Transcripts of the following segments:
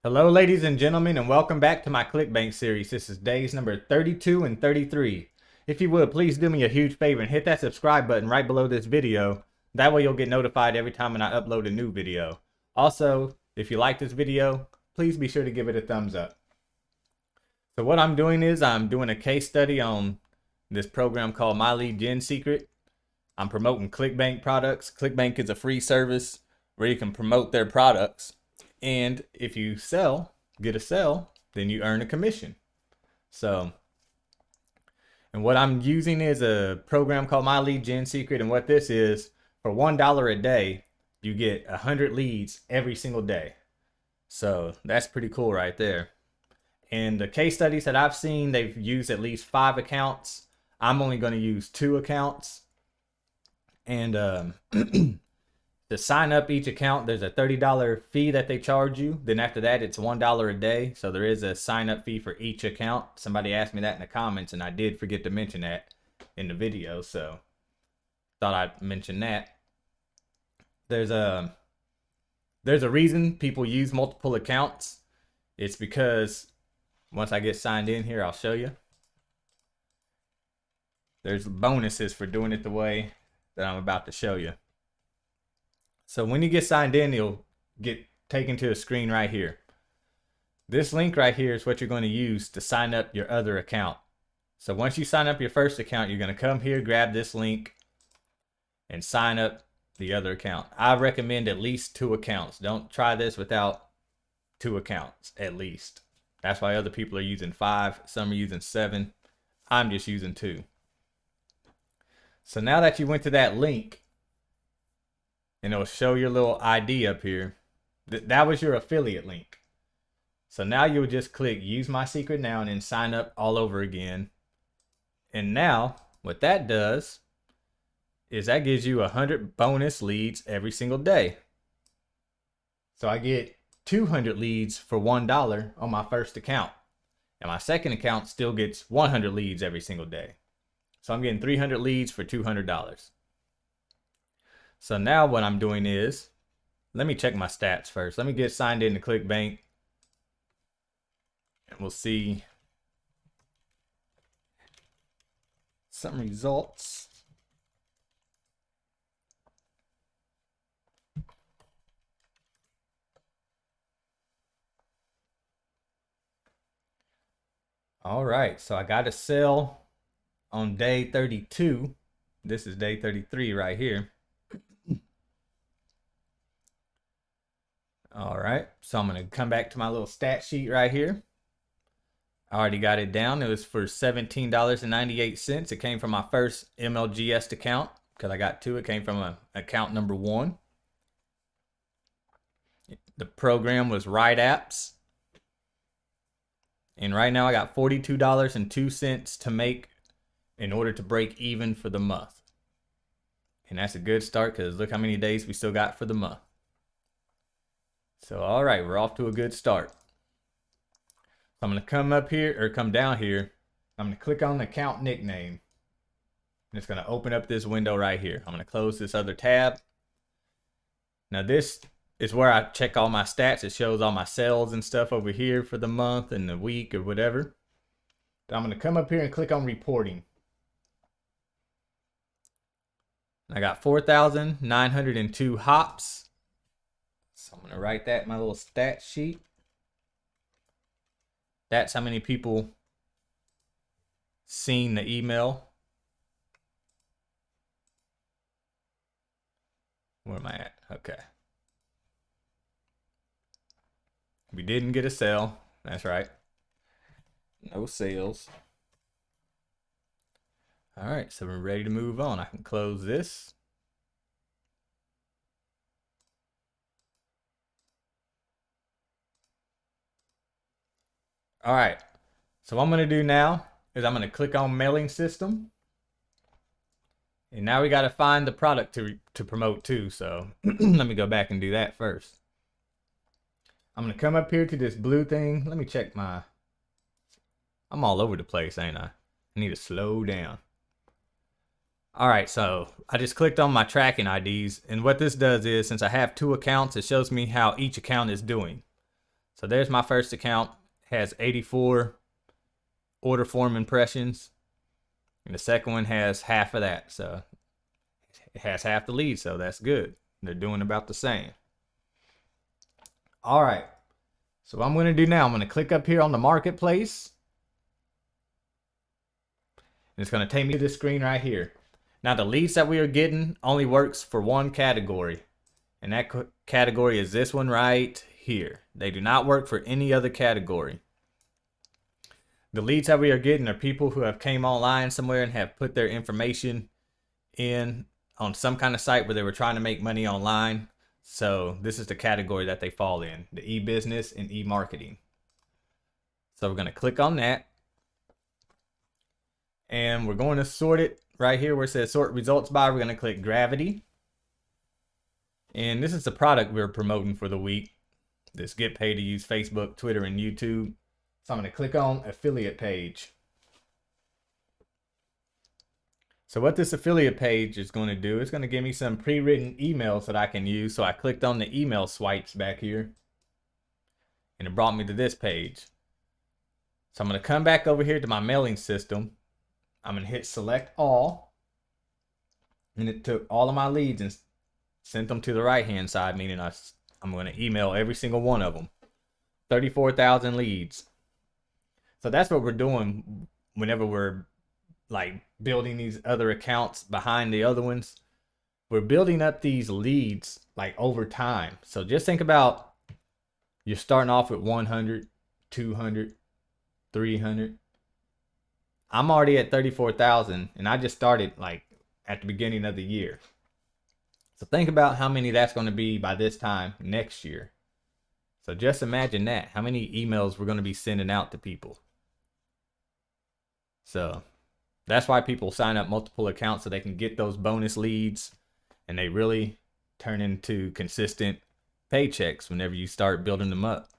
Hello, ladies and gentlemen, and welcome back to my ClickBank series. This is days number 32 and 33. If you would, please do me a huge favor and hit that subscribe button right below this video. That way you'll get notified every time when I upload a new video. Also, if you like this video, please be sure to give it a thumbs up. So what I'm doing is I'm doing a case study on this program called My Lead Gen Secret. I'm promoting ClickBank products. ClickBank is a free service where you can promote their products. And if you get a sell, then you earn a commission. And what I'm using is a program called My Lead Gen Secret. And what this is, for $1 a day, you get 100 leads every single day. So that's pretty cool right there. And the case studies that I've seen, they've used at least 5 accounts. I'm only going to use 2 accounts. And to sign up each account, there's a $30 fee that they charge you. Then after that, it's $1 a day. So there is a sign up fee for each account. Somebody asked me that in the comments, and I did forget to mention that in the video. So thought I'd mention that. There's a reason people use multiple accounts. It's because once I get signed in here, I'll show you. There's bonuses for doing it the way that I'm about to show you. So when you get signed in, you'll get taken to a screen right here. This link right here is what you're going to use to sign up your other account. So once you sign up your first account, you're going to come here, grab this link, and sign up the other account. I recommend at least 2 accounts. Don't try this without 2 accounts, at least. That's why other people are using 5. Some are using 7. I'm just using 2. So now that you went to that link, and it'll show your little ID up here. That was your affiliate link. So now you would just click use my secret now and then sign up all over again. And now what that does is that gives you 100 bonus leads every single day. So I get 200 leads for $1 on my first account. And my second account still gets 100 leads every single day. So I'm getting 300 leads for $200. So now what I'm doing is, let me check my stats first. Let me get signed into ClickBank. And we'll see some results. All right, so I got a sell on day 32. This is day 33 right here. All right, so I'm going to come back to my little stat sheet right here. I already got it down. It was for $17.98. It came from my first MLGS account because I got 2. It came from account number 1. The program was Right Apps. And right now I got $42.02 to make in order to break even for the month. And that's a good start because look how many days we still got for the month. So, all right, we're off to a good start. So I'm going to come up here, or come down here. I'm going to click on the account nickname. And it's going to open up this window right here. I'm going to close this other tab. Now, this is where I check all my stats. It shows all my sales and stuff over here for the month and the week or whatever. But I'm going to come up here and click on reporting. I got 4,902 hops. So I'm going to write that in my little stat sheet. That's how many people seen the email. Where am I at? Okay. We didn't get a sale. That's right. No sales. All right, so we're ready to move on. I can close this. All right, so what I'm going to do now is I'm going to click on mailing system. And now we got to find the product to promote too. So let me go back and do that first. I'm going to come up here to this blue thing. Let me check I'm all over the place, ain't I? I need to slow down. All right, so I just clicked on my tracking IDs, and what this does is, since I have 2 accounts, it shows me how each account is doing. So there's my first account, has 84 order form impressions. And the second one has half of that. So it has half the leads, so that's good. They're doing about the same. All right. So what I'm going to do now, I'm going to click up here on the marketplace. And it's going to take me to this screen right here. Now the leads that we are getting only works for one category. And that category is this one right here. They do not work for any other category. The leads that we are getting are people who have came online somewhere and have put their information in on some kind of site where they were trying to make money online. So this is the category that they fall in, the e-business and e-marketing. So we're going to click on that. And we're going to sort it right here where it says sort results by. We're going to click gravity. And this is the product we're promoting for the week. This get paid to use Facebook, Twitter, and YouTube. So I'm going to click on affiliate page. So what this affiliate page is going to do, is going to give me some pre-written emails that I can use. So I clicked on the email swipes back here. And it brought me to this page. So I'm going to come back over here to my mailing system. I'm going to hit select all. And it took all of my leads and sent them to the right hand side, meaning I'm going to email every single one of them. 34,000 leads. So that's what we're doing whenever we're like building these other accounts behind the other ones. We're building up these leads like over time. So just think about, you're starting off with 100, 200, 300. I'm already at 34,000 and I just started like at the beginning of the year. So think about how many that's going to be by this time next year. So just imagine that, how many emails we're going to be sending out to people. So that's why people sign up multiple accounts, so they can get those bonus leads and they really turn into consistent paychecks whenever you start building them up.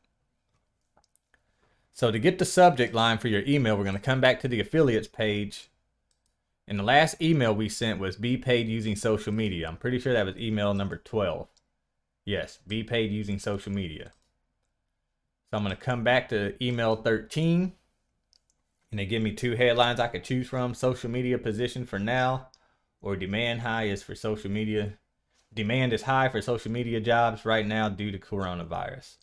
So to get the subject line for your email, we're going to come back to the affiliates page. And the last email we sent was be paid using social media. I'm pretty sure that was email number 12. Yes, be paid using social media. So I'm going to come back to email 13. And they give me two headlines I could choose from. Social media position for now, or demand high is for social media. Demand is high for social media jobs right now due to coronavirus.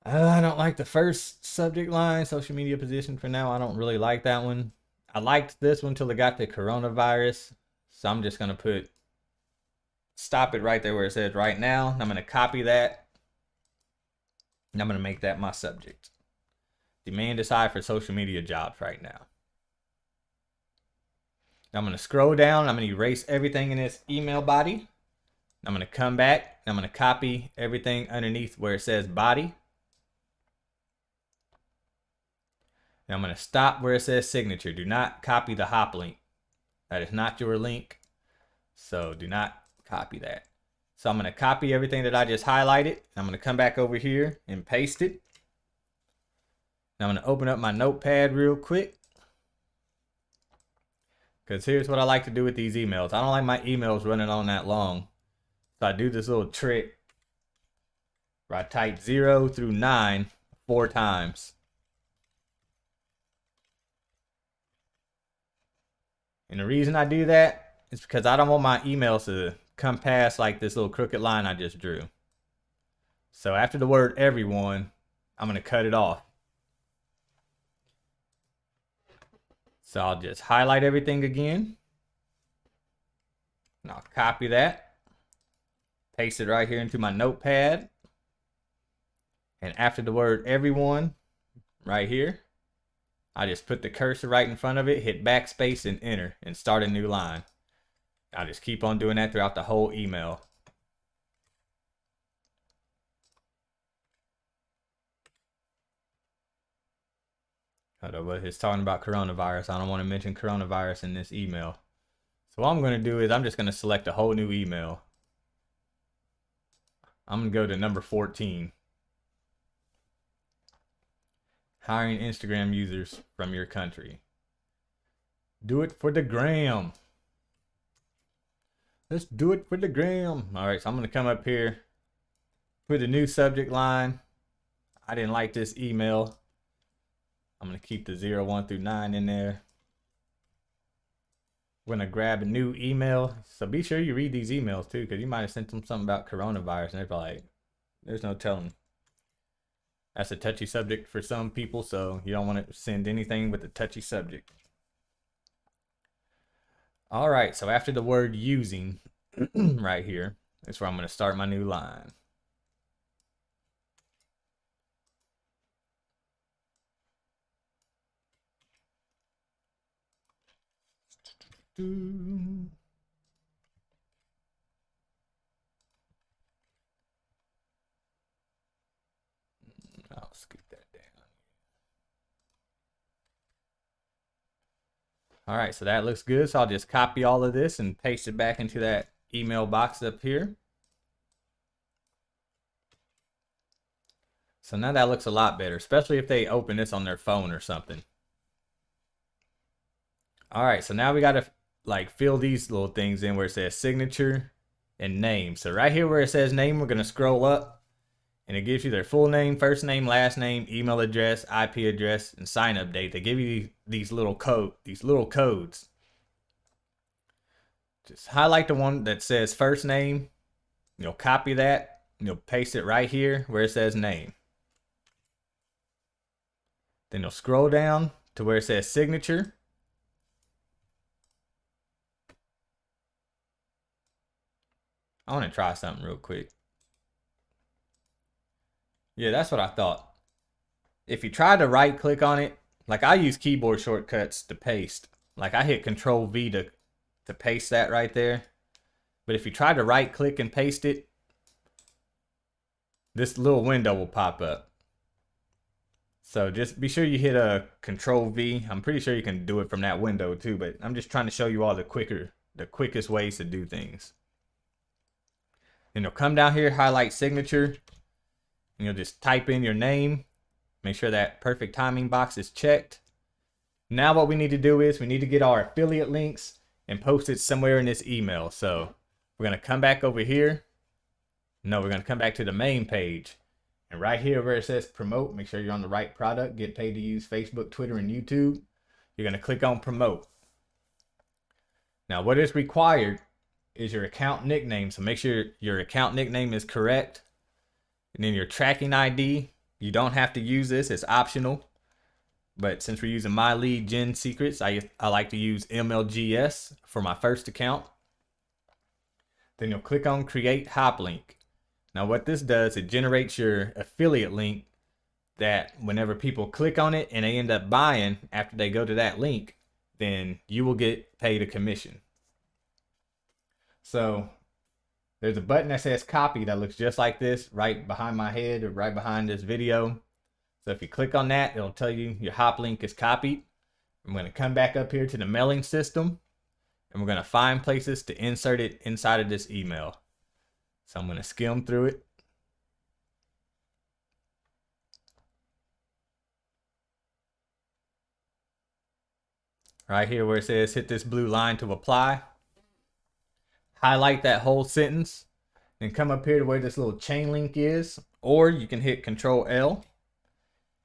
I don't like the first subject line, social media position for now. I don't really like that one. I liked this one till it got to coronavirus. So I'm just going to stop it right there where it says right now. I'm going to copy that. And I'm going to make that my subject. Demand is high for social media jobs right now. I'm going to scroll down. I'm going to erase everything in this email body. I'm going to come back. I'm going to copy everything underneath where it says body. And I'm going to stop where it says signature. Do not copy the hop link. That is not your link. So do not copy that. So I'm going to copy everything that I just highlighted. I'm going to come back over here and paste it. Now I'm going to open up my notepad real quick. Because here's what I like to do with these emails. I don't like my emails running on that long. So I do this little trick where I type 0 through 9 4 times. And the reason I do that is because I don't want my emails to come past like this little crooked line I just drew. So after the word everyone, I'm going to cut it off. So I'll just highlight everything again. And I'll copy that. Paste it right here into my notepad. And after the word everyone, right here, I just put the cursor right in front of it, hit backspace and enter, and start a new line. I'll just keep on doing that throughout the whole email. But it's talking about coronavirus. I don't want to mention coronavirus in this email. So what I'm going to do is I'm just going to select a whole new email. I'm going to go to number 14. Hiring Instagram users from your country. Do it for the gram. Let's do it for the gram. All right, so I'm going to come up here Put a new subject line. I didn't like this email. I'm going to keep the 0, 1 through 9 in there. We're going to grab a new email. So be sure you read these emails too, because you might have sent them something about coronavirus and they're like, there's no telling. That's a touchy subject for some people, so you don't want to send anything with a touchy subject. All right, so after the word using right here, that's where I'm going to start my new line. I'll scoot that down. All right, so that looks good. So I'll just copy all of this and paste it back into that email box up here. So now that looks a lot better, especially if they open this on their phone or something. All right, so now we got to like fill these little things in where it says signature and name. So right here where it says name, we're going to scroll up and it gives you their full name, first name, last name, email address, IP address, and sign up date. They give you these little codes. Just highlight the one that says first name. You'll copy that. And you'll paste it right here where it says name. Then you'll scroll down to where it says signature. I want to try something real quick. Yeah, that's what I thought. If you try to right click on it, like I use keyboard shortcuts to paste. Like I hit Control V to paste that right there. But if you try to right click and paste it, this little window will pop up. So just be sure you hit a Control V. I'm pretty sure you can do it from that window too, but I'm just trying to show you all the quickest ways to do things. Then you'll come down here, highlight signature, and you'll just type in your name. Make sure that perfect timing box is checked. Now what we need to do is we need to get our affiliate links and post it somewhere in this email. So we're going to come back over here. No, we're going to come back to the main page. And right here where it says promote, make sure you're on the right product. Get paid to use Facebook, Twitter, and YouTube. You're going to click on promote. Now what is required is your account nickname. So make sure your account nickname is correct. And then your tracking ID, you don't have to use this, it's optional. But since we're using my lead gen secrets, I like to use MLGS for my first account. Then you'll click on create hoplink. Now what this does, it generates your affiliate link that whenever people click on it and they end up buying after they go to that link, then you will get paid a commission. So there's a button that says copy that looks just like this right behind my head or right behind this video. So if you click on that, it'll tell you your hop link is copied. I'm going to come back up here to the mailing system and we're going to find places to insert it inside of this email. So I'm going to skim through it. Right here where it says hit this blue line to apply. Highlight that whole sentence and come up here to where this little chain link is, or you can hit Control L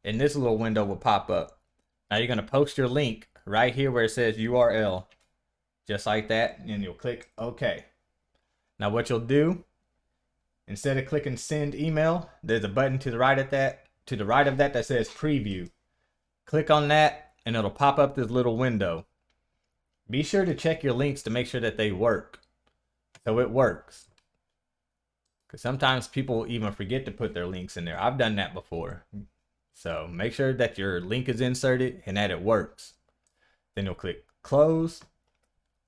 and this little window will pop up. Now you're going to post your link right here where it says URL, just like that, and you'll click OK. Now what you'll do, instead of clicking send email, there's a button to the right of that that says preview. Click on that and it'll pop up this little window. Be sure to check your links to make sure that they work. So it works. Because sometimes people even forget to put their links in there. I've done that before. So make sure that your link is inserted and that it works. Then you'll click close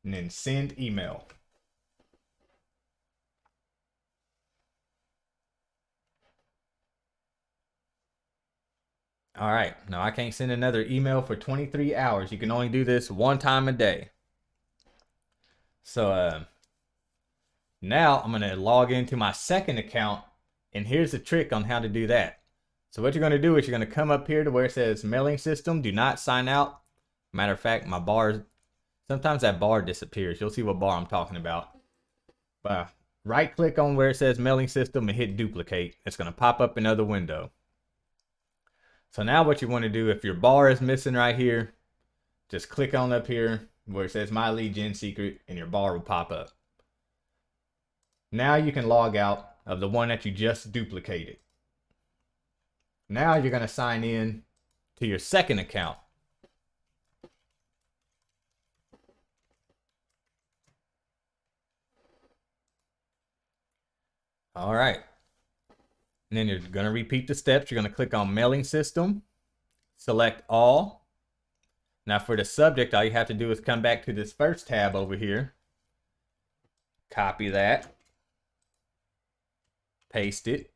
and then send email. All right, now I can't send another email for 23 hours. You can only do this one time a day. So now I'm going to log into my second account, and here's the trick on how to do that. So what you're going to do is you're going to come up here to where it says mailing system, do not sign out. Matter of fact, my bar, sometimes that bar disappears. You'll see what bar I'm talking about. But right click on where it says mailing system and hit duplicate. It's going to pop up another window. So now what you want to do, if your bar is missing right here, just click on up here where it says my lead gen secret and your bar will pop up. Now you can log out of the one that you just duplicated. Now you're going to sign in to your second account. All right. And then you're going to repeat the steps. You're going to click on mailing system, select all. Now for the subject, all you have to do is come back to this first tab over here, copy that, paste it.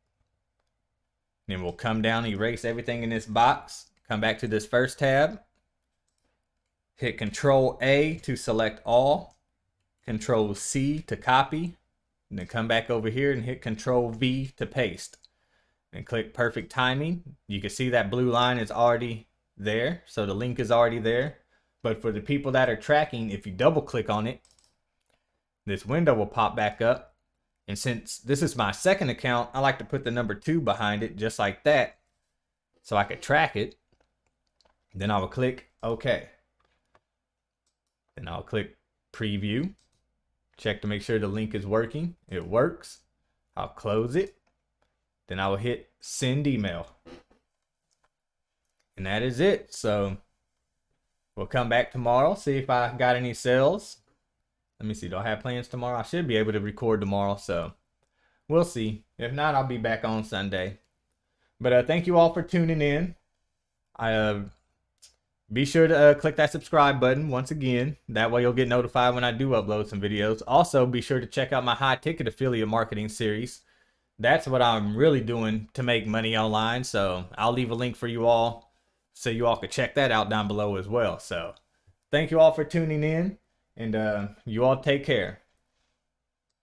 Then we'll come down, erase everything in this box, come back to this first tab, hit Control A to select all, Control C to copy, and then come back over here and hit Control V to paste. And click perfect timing. You can see that blue line is already there, so the link is already there. But for the people that are tracking, if you double click on it, this window will pop back up. And since this is my second account, I like to put the number 2 behind it just like that so I could track it. Then I will click OK. Then I'll click preview. Check to make sure the link is working. It works. I'll close it. Then I will hit send email. And that is it. So we'll come back tomorrow, see if I got any sales. Let me see, do I have plans tomorrow? I should be able to record tomorrow, so we'll see. If not, I'll be back on Sunday. But thank you all for tuning in. Be sure to click that subscribe button once again. That way you'll get notified when I do upload some videos. Also, be sure to check out my high ticket affiliate marketing series. That's what I'm really doing to make money online. So I'll leave a link for you all so you all can check that out down below as well. So thank you all for tuning in, and you all take care.